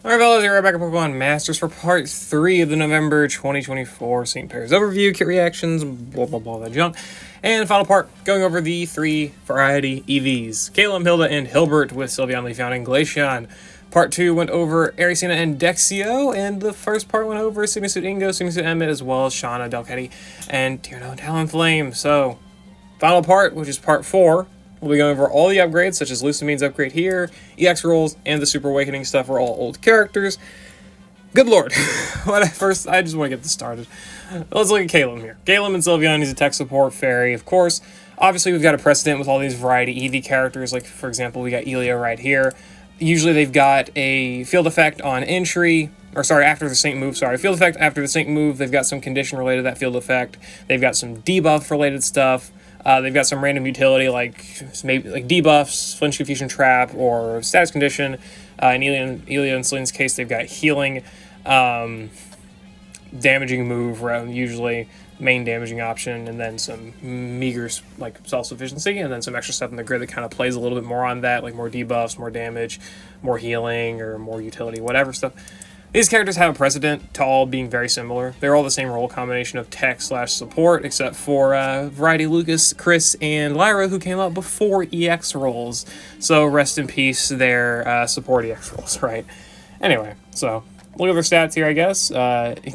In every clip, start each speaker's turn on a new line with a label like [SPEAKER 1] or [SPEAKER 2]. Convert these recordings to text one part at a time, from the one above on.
[SPEAKER 1] Alright fellas, we're back at Pokemon Masters for part 3 of the November 2024 St. Pairs overview, kit reactions, blah blah blah, that junk. And final part, going over the 3 variety EVs. Caleb, Hilda, and Hilbert with Sylveon, Leafeon, and Glaceon. Part 2 went over Aerosina and Dexio, and the first part went over Signusuit Ingo, Signusuit Emmett, as well as Shauna, Delcatty, and Tierno and Talonflame. So, final part, which is part 4, we'll be going over all the upgrades, such as Lucamine's upgrade here, EX rolls, and the Super Awakening stuff are all old characters. Good lord. I just want to get this started. Let's look at Caleb here. Caleb and Sylveon, he's a tech support fairy, of course. Obviously, we've got a precedent with all these variety EV characters, like, for example, we got Elio right here. Usually they've got a field effect on entry, or sorry, after the sync move, field effect after the sync move. They've got some condition related to that field effect. They've got some debuff related stuff. They've got some random utility like maybe like debuffs, flinch, confusion, trap, or status condition. In Elio and Celine's case, they've got healing, damaging move, usually main damaging option, and then some meager like self-sufficiency, and then some extra stuff in the grid that kind of plays a little bit more on that, like more debuffs, more damage, more healing, or more utility, whatever stuff. These characters have a precedent to all being very similar. They're all the same role combination of tech/support, except for Variety Lucas, Chris, and Lyra, who came out before EX roles. So rest in peace, their support EX roles, right? Anyway, so look at their stats here, I guess.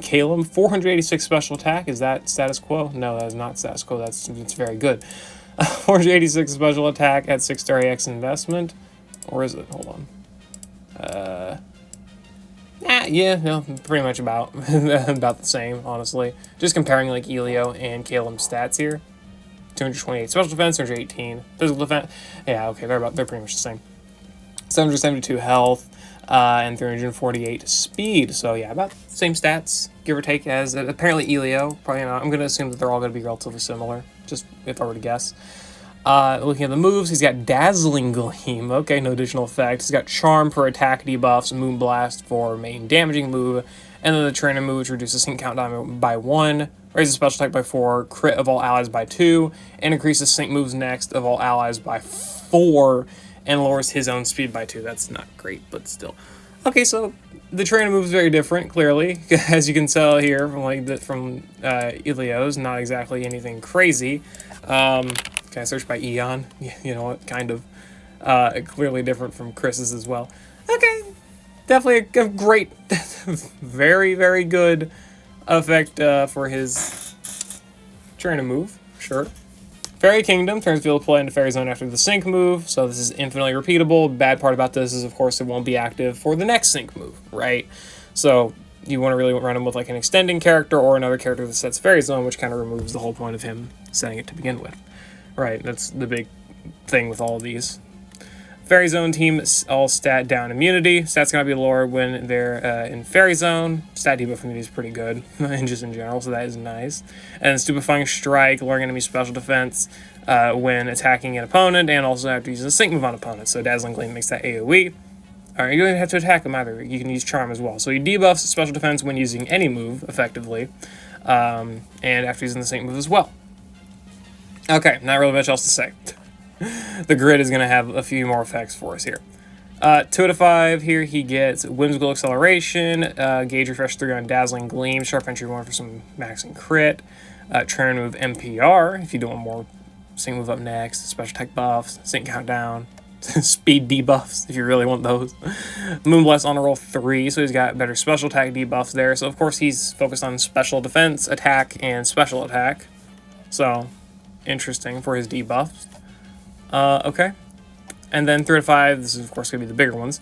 [SPEAKER 1] Caleb, 486 special attack. Is that status quo? No, that is not status quo. It's very good. 486 special attack at 6-star AX investment. Or is it? Hold on. Yeah, no, pretty much about the same, honestly. Just comparing like Elio and Caleb's stats here. 228 special defense, 218 physical defense. Yeah, okay, they're pretty much the same. 772 health, and 348 speed. So yeah, about the same stats, give or take, as apparently Elio. Probably not. I'm gonna assume that they're all gonna be relatively similar. Just if I were to guess. Looking at the moves, he's got Dazzling Gleam. Okay, no additional effect. He's got Charm for attack debuffs, Moonblast for main damaging move, and then the trainer move, which reduces sync countdown by 1, raises special attack by 4, crit of all allies by 2, and increases sync moves next of all allies by 4, and lowers his own speed by 2. That's not great, but still. Okay, so the trainer move is very different, clearly, as you can tell here from Elio's. Not exactly anything crazy. Can I search by Eon? You know what? Kind of. Clearly different from Chris's as well. Okay. Definitely a great, very, very good effect for his trainer move. Sure. Fairy Kingdom turns field play into Fairy Zone after the sync move, so this is infinitely repeatable. Bad part about this is, of course, it won't be active for the next sync move, right? So you want to really run him with like an extending character or another character that sets Fairy Zone, which kind of removes the whole point of him setting it to begin with. Right, that's the big thing with all of these. Fairy Zone team all stat down immunity. Stats gonna be lower when they're in Fairy Zone. Stat debuff immunity is pretty good, and just in general, so that is nice. And Stupefying Strike, lowering enemy special defense when attacking an opponent, and also have to use a sync move on opponents. So Dazzling Gleam makes that AoE. Alright, you don't even have to attack them either. You can use Charm as well. So he debuffs special defense when using any move, effectively, and after using the sync move as well. Okay, not really much else to say. The grid is going to have a few more effects for us here. 2 out of 5 here, he gets Whimsical Acceleration, Gauge Refresh 3 on Dazzling Gleam, Sharp Entry 1 for some maxing crit, Trainer Move MPR, if you don't want more sync move up next, Special Attack buffs, Sync Countdown, Speed debuffs, if you really want those. Moonblast on a roll 3, so he's got better Special Attack debuffs there, so of course he's focused on Special Defense, Attack, and Special Attack. So interesting for his debuffs. Okay. And then 3 out of 5, this is of course going to be the bigger ones.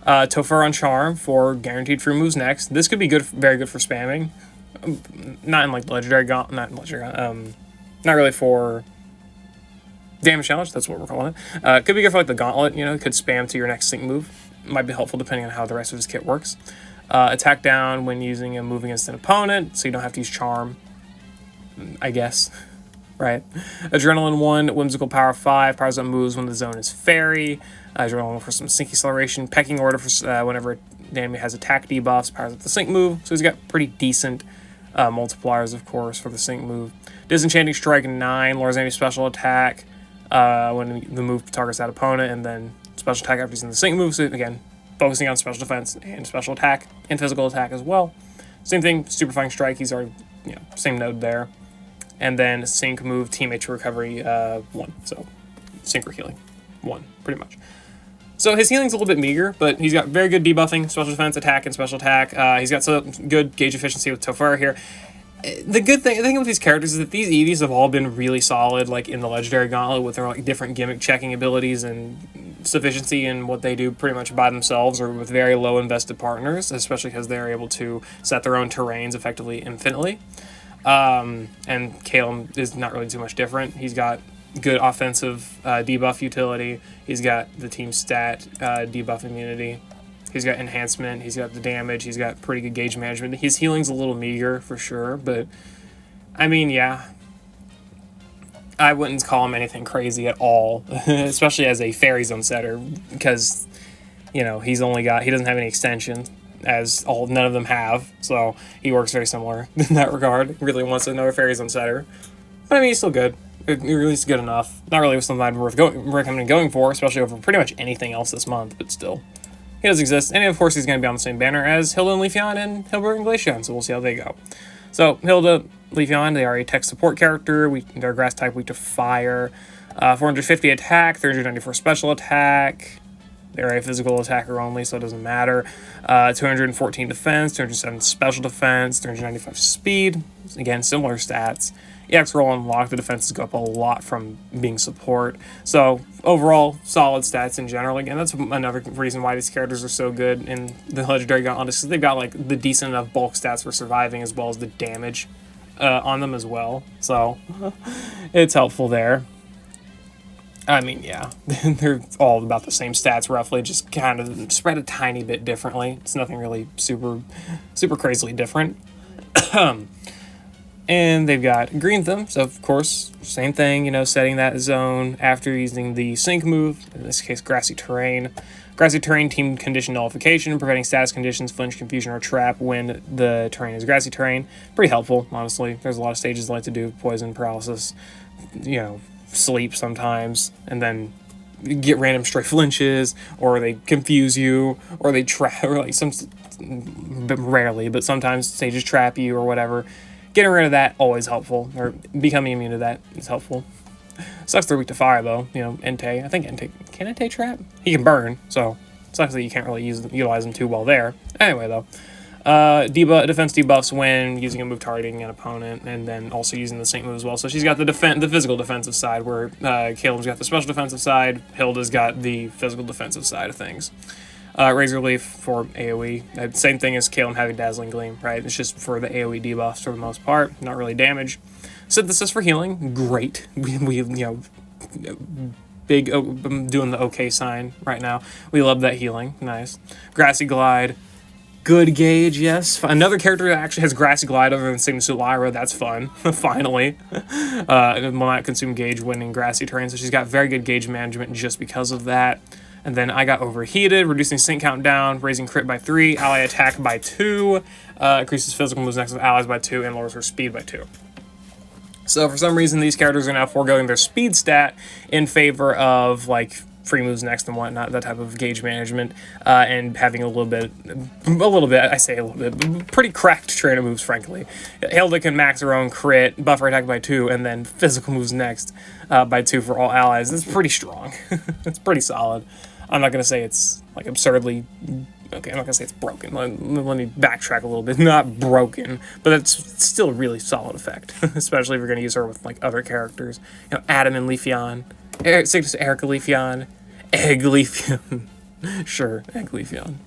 [SPEAKER 1] Topher on Charm for guaranteed free moves next. This could be good, very good for spamming. Not in like Legendary Gauntlet, not in Legendary, not really for Damage Challenge, that's what we're calling it. Could be good for like the Gauntlet, you know, it could spam to your next sync move. Might be helpful depending on how the rest of his kit works. Attack down when using a move against an opponent, so you don't have to use Charm, I guess. Right. Adrenaline 1, Whimsical Power 5, powers up moves when the zone is Fairy. Adrenaline 1 for some Sync Acceleration. Pecking Order for whenever the enemy has attack debuffs, powers up the Sync move. So he's got pretty decent multipliers, of course, for the Sync move. Disenchanting Strike 9, lowers enemy special attack when the move targets that opponent, and then special attack after using the Sync move. So again, focusing on special defense and special attack and physical attack as well. Same thing, Superflying Strike, he's already, same node there. And then Sync Move, Teammate to Recovery 1. So, Synchro Healing 1, pretty much. So his healing's a little bit meager, but he's got very good debuffing, special defense, attack, and special attack. He's got some good gauge efficiency with Tofur here. The thing with these characters is that these EVs have all been really solid, like in the Legendary Gauntlet, with their like different gimmick checking abilities and sufficiency in what they do pretty much by themselves or with very low invested partners, especially because they're able to set their own terrains effectively infinitely. And Calem is not really too much different. He's got good offensive debuff utility. He's got the team stat debuff immunity. He's got enhancement, he's got the damage, he's got pretty good gauge management. His healing's a little meager for sure, but I mean, yeah. I wouldn't call him anything crazy at all, especially as a Fairy Zone setter, because, he doesn't have any extension, as none of them have, so he works very similar in that regard. He really wants another Fairy Zone setter. But I mean, he's still good. At least good enough. Not really something I'd recommend going for, especially over pretty much anything else this month, but still. He does exist, and of course he's going to be on the same banner as Hilda and Leafeon and Hilbert and Glaceon, so we'll see how they go. So, Hilda, Leafeon, they are a tech support character. They're grass type, weak to fire. 450 attack, 394 special attack. They're a physical attacker only, so it doesn't matter. 214 defense, 207 special defense, 395 speed. Again, similar stats. EX roll unlocked, the defenses go up a lot from being support. So, overall, solid stats in general. Again, that's another reason why these characters are so good in the Legendary Gauntlet, because they've got, like, the decent enough bulk stats for surviving, as well as the damage on them as well. So, it's helpful there. I mean, yeah, they're all about the same stats, roughly, just kind of spread a tiny bit differently. It's nothing really super crazily different. And they've got Green Thumb, so of course, same thing, setting that zone after using the Sync move, in this case, Grassy Terrain. Grassy Terrain team condition nullification, preventing status conditions, flinch, confusion, or trap when the terrain is Grassy Terrain. Pretty helpful, honestly. There's a lot of stages I like to do, poison, paralysis, sleep sometimes, and then get random stray flinches, or they confuse you, or they trap, or like rarely, but sometimes stages trap you or whatever. Getting rid of that, always helpful, or becoming immune to that is helpful. Sucks they're weak to fire, though. Entei. I think Entei... Can Entei trap? He can burn, so sucks that you can't really utilize them too well there. Anyway, though. Defense debuffs when using a move targeting an opponent, and then also using the Sync move as well. So she's got the physical defensive side, where Caleb's got the special defensive side, Hilda's got the physical defensive side of things. Razor Leaf for AoE. Same thing as Calem having Dazzling Gleam, right? It's just for the AoE debuffs for the most part, not really damage. Synthesis for healing, great. We big, I'm doing the OK sign right now. We love that healing, nice. Grassy Glide, good gauge, yes. Another character that actually has Grassy Glide other than Signature Lyra, that's fun, finally. Will not consume gauge when in grassy terrain, so she's got very good gauge management just because of that. And then I got Overheated, reducing sync count down, raising crit by 3, ally attack by 2, increases physical moves next to allies by 2, and lowers her speed by 2. So for some reason, these characters are now foregoing their speed stat in favor of, like, free moves next and whatnot, that type of gauge management, and having a little bit, I say a little bit, pretty cracked trainer moves, frankly. Hilda can max her own crit, buffer attack by 2, and then physical moves next by 2 for all allies. It's pretty strong. It's pretty solid. I'm not going to say it's, like, absurdly... Okay, I'm not going to say it's broken. Let me backtrack a little bit. Not broken, but it's still a really solid effect, especially if you're going to use her with, like, other characters. Adam and Leafeon, Cygnus Erica Leafeon, Egg Leafeon. Sure, Egg Leafeon.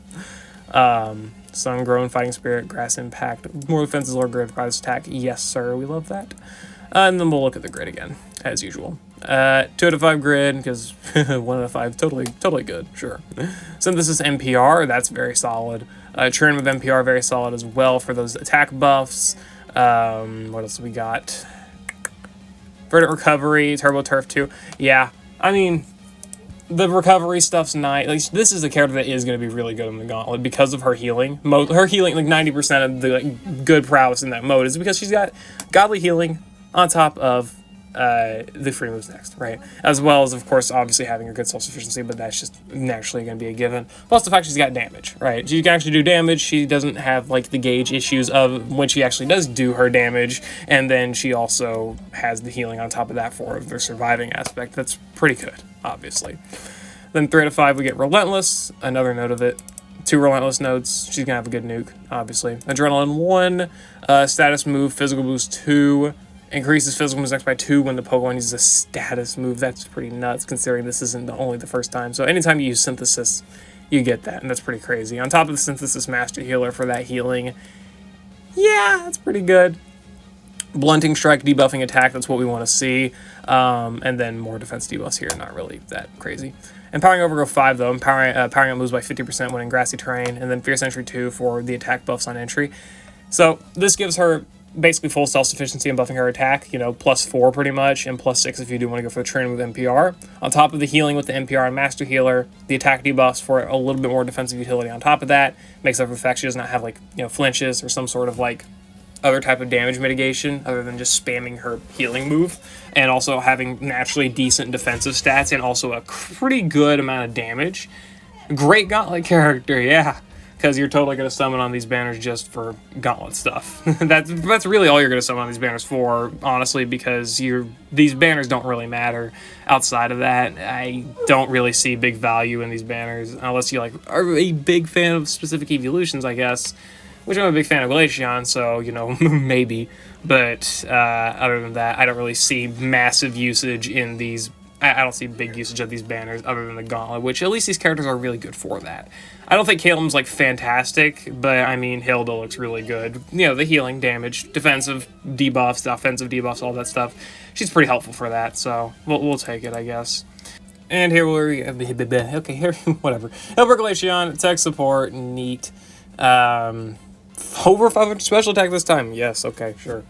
[SPEAKER 1] Sun-Grown, Fighting Spirit, Grass Impact, more defenses or grid grass attack. Yes, sir, we love that. And then we'll look at the grid again, as usual. 2 out of 5 grid, because 1 out of 5, totally good, sure. Synthesis NPR, that's very solid. Churn with NPR, very solid as well for those attack buffs. What else we got? Verdant Recovery, Turbo Turf 2. Yeah, I mean, the recovery stuff's nice. Like, this is a character that is going to be really good in the Gauntlet because of her healing. Her healing, like 90% of the good prowess in that mode is because she's got godly healing on top of the free moves next, right? As well as, of course, obviously having a good self-sufficiency, but that's just naturally going to be a given. Plus the fact she's got damage, right? She can actually do damage. She doesn't have, like, the gauge issues of when she actually does do her damage, and then she also has the healing on top of that for the surviving aspect. That's pretty good, obviously. Then 3 out of 5, we get Relentless, another note of it. 2 Relentless notes. She's going to have a good nuke, obviously. Adrenaline 1, status move, physical boost 2, increases physical moves next by 2 when the Pokemon uses a status move. That's pretty nuts, considering this isn't only the first time. So anytime you use Synthesis, you get that, and that's pretty crazy. On top of the Synthesis Master Healer for that healing, yeah, that's pretty good. Blunting Strike, debuffing attack, that's what we want to see. And then more defense debuffs here, not really that crazy. Empowering Overgrowth 5, though, empowering it moves by 50% when in grassy terrain, and then Fierce Entry 2 for the attack buffs on entry. So this gives her basically full self-sufficiency and buffing her attack, you know, +4 pretty much, and +6 if you do want to go for the training with NPR. On top of the healing with the NPR and Master Healer, the attack debuffs for a little bit more defensive utility on top of that, makes up for the fact she does not have, like, you know, flinches or some sort of, like, other type of damage mitigation other than just spamming her healing move, and also having naturally decent defensive stats and also a pretty good amount of damage. Great Gauntlet character, yeah. Because you're totally going to summon on these banners just for Gauntlet stuff. That's really all you're going to summon on these banners for, honestly, because these banners don't really matter outside of that. I don't really see big value in these banners, unless you like are a big fan of specific evolutions, I guess, which I'm a big fan of Glaceon, so, you know, maybe. But other than that, I don't really see massive usage in these. I don't see big usage of these banners other than the Gauntlet, which at least these characters are really good for that. I don't think Calem's, like, fantastic, but, I mean, Hilda looks really good. You know, the healing, damage, defensive debuffs, offensive debuffs, all that stuff. She's pretty helpful for that, so we'll take it, I guess. And here we okay, here, whatever. Hilbert Glaceon, tech support, neat. Over 500 special attack this time. Yes, okay, sure.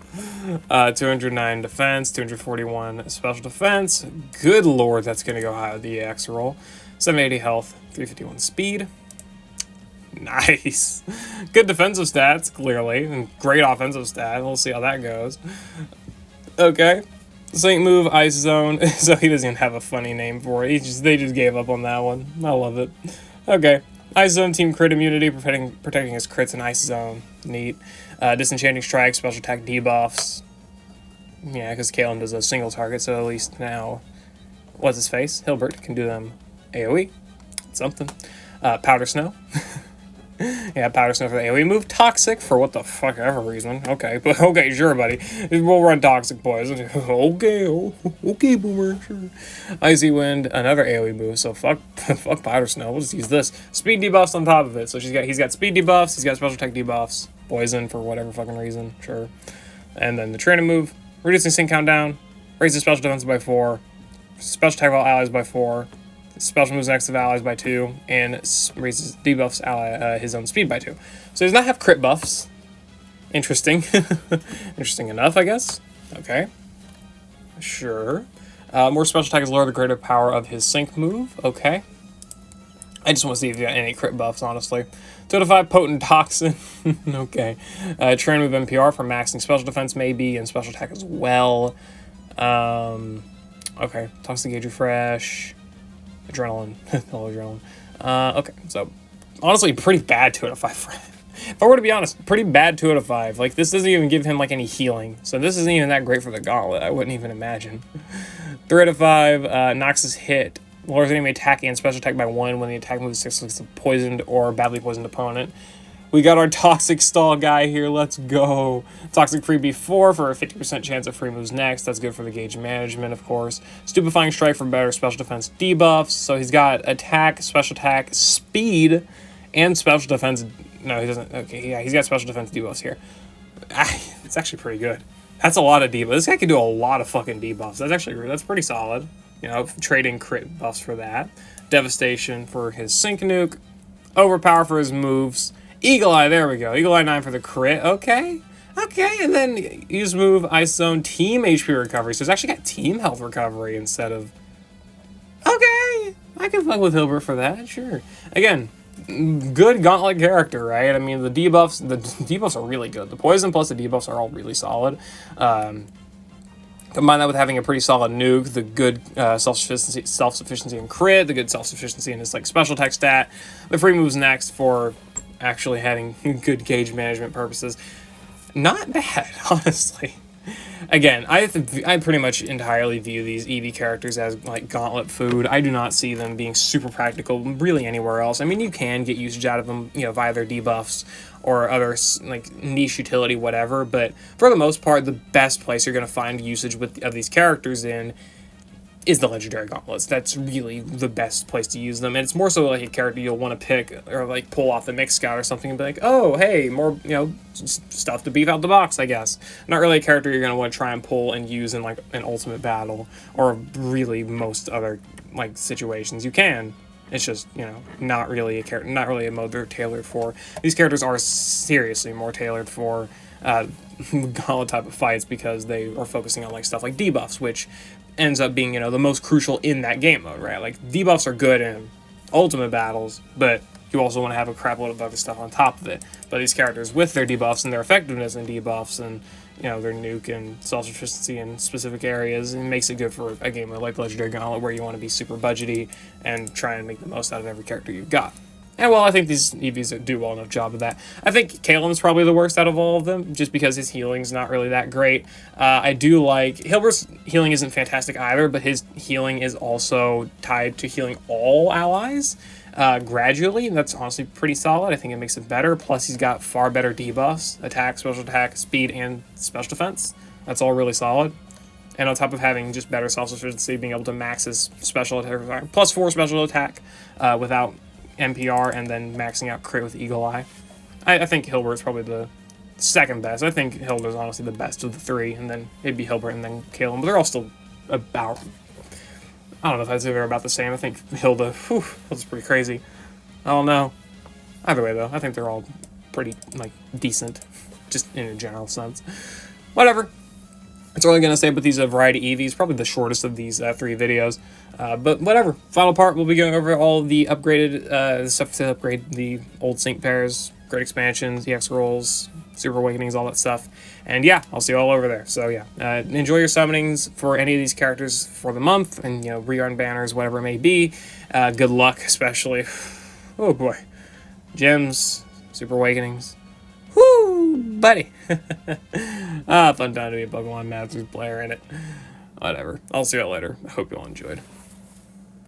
[SPEAKER 1] 209 defense, 241 special defense. Good lord, that's going to go high with the EX roll. 780 health, 351 speed. Nice. Good defensive stats, clearly. And great offensive stat. We'll see how that goes. Okay. Saint move, Ice Zone. So he doesn't even have a funny name for it. They just gave up on that one. I love it. Okay. Ice Zone, team crit immunity, protecting his crits in Ice Zone. Neat. Disenchanting Strike, special attack debuffs. Yeah, because Calem does a single target, so at least now, what's his face? Hilbert can do them AoE. Something. Powder Snow. Yeah, Powder Snow for the AoE move. Toxic for what the fuck ever reason. Okay, but okay, sure, buddy. We'll run Toxic, boys. Okay, Boomer, sure. Icy Wind, another AoE move, so fuck Powder Snow. We'll just use this. Speed debuffs on top of it. So he's got speed debuffs, he's got special attack debuffs, poison for whatever fucking reason, sure. And then the training move, reducing sync countdown, raises special defense by 4, special attack all allies by 4, special moves next to allies by 2, and raises debuffs his own speed by 2. So he does not have crit buffs. Interesting. Interesting enough, I guess. Okay. Sure. More special attacks lower the greater power of his sync move. Okay. I just want to see if you got any crit buffs, honestly. 2 out of 5 Potent Toxin. Okay. Train move NPR for maxing special defense, maybe, and special attack as well. Okay. Toxic Gauge Refresh. Adrenaline. Hello, Adrenaline. Okay, so honestly, pretty bad 2 out of 5. If I were to be honest, pretty bad 2 out of 5. Like, this doesn't even give him, like, any healing. So this isn't even that great for the Gauntlet. I wouldn't even imagine. 3 out of 5, knocks his hit. Lowers enemy attack and special attack by 1 when the attack move is 6 against a poisoned or badly poisoned opponent. We got our Toxic Stall guy here. Let's go. Toxic Freebie 4 for a 50% chance of free moves next. That's good for the gauge management, of course. Stupefying Strike for better special defense debuffs. So he's got attack, special attack, speed, and special defense. No, he doesn't. Okay, yeah, he's got special defense debuffs here. It's actually pretty good. That's a lot of debuffs. This guy can do a lot of fucking debuffs. That's pretty solid. You know, trading crit buffs for that. Devastation for his Sync Nuke. Overpower for his moves. Eagle Eye, there we go. Eagle Eye 9 for the crit. Okay. Okay, and then use move, Ice Zone, team HP recovery. So it's actually got team health recovery instead of... Okay. I can fuck with Hilbert for that, sure. Again, good Gauntlet character, right? I mean, the debuffs are really good. The poison plus the debuffs are all really solid. Combine that with having a pretty solid nuke, the good self-sufficiency and crit, the good self-sufficiency in his like special tech stat, the free moves next for actually having good gauge management purposes. Not bad, honestly. Again, I pretty much entirely view these Eevee characters as like gauntlet food. I do not see them being super practical really anywhere else. I mean, you can get usage out of them, you know, via their debuffs or other like niche utility, whatever. But for the most part, the best place you're going to find usage of these characters in is the legendary gauntlets. That's really the best place to use them, and it's more so like a character you'll want to pick or like pull off the mix scout or something and be like, oh hey, more, you know, stuff to beef out the box, I guess. Not really a character you're going to want to try and pull and use in like an ultimate battle or really most other like situations. You can, it's just, you know, not really a mode they're tailored for. These characters are seriously more tailored for gauntlet type of fights because they are focusing on like stuff like debuffs, which ends up being, you know, the most crucial in that game mode, right? Like, debuffs are good in ultimate battles, but you also want to have a crap load of other stuff on top of it. But these characters, with their debuffs and their effectiveness in debuffs and, you know, their nuke and self-sufficiency in specific areas, it makes it good for a game like Legendary Gauntlet where you want to be super budgety and try and make the most out of every character you've got. And well, I think these Eevees do well enough job of that. I think Kalen's probably the worst out of all of them, just because his healing's not really that great. I do like... Hilbert's healing isn't fantastic either, but his healing is also tied to healing all allies gradually, and that's honestly pretty solid. I think it makes it better. Plus, he's got far better debuffs, attack, special attack, speed, and special defense. That's all really solid. And on top of having just better self-sufficiency, being able to max his special attack, plus 4 special attack without NPR, and then maxing out crit with Eagle Eye. I think Hilbert's probably the second best. I think Hilda's honestly the best of the three, and then it'd be Hilbert and then Kalen, but they're all still about... I don't know if I'd say they're about the same. I think Hilda's pretty crazy. I don't know. Either way, though, I think they're all pretty, like, decent, just in a general sense. Whatever. That's all I'm going to say about these variety Eevees. Probably the shortest of these 3 videos. But whatever. Final part, we'll be going over all the upgraded stuff to upgrade the old sync pairs, great expansions, EX rolls, Super Awakenings, all that stuff. And yeah, I'll see you all over there. So yeah, enjoy your summonings for any of these characters for the month, and, you know, re-earn banners, whatever it may be. Good luck, especially. Oh boy. Gems, Super Awakenings. Woo, buddy. Fun time to be a Pokemon Masters player in it. Whatever. I'll see you all later. I hope you all enjoyed.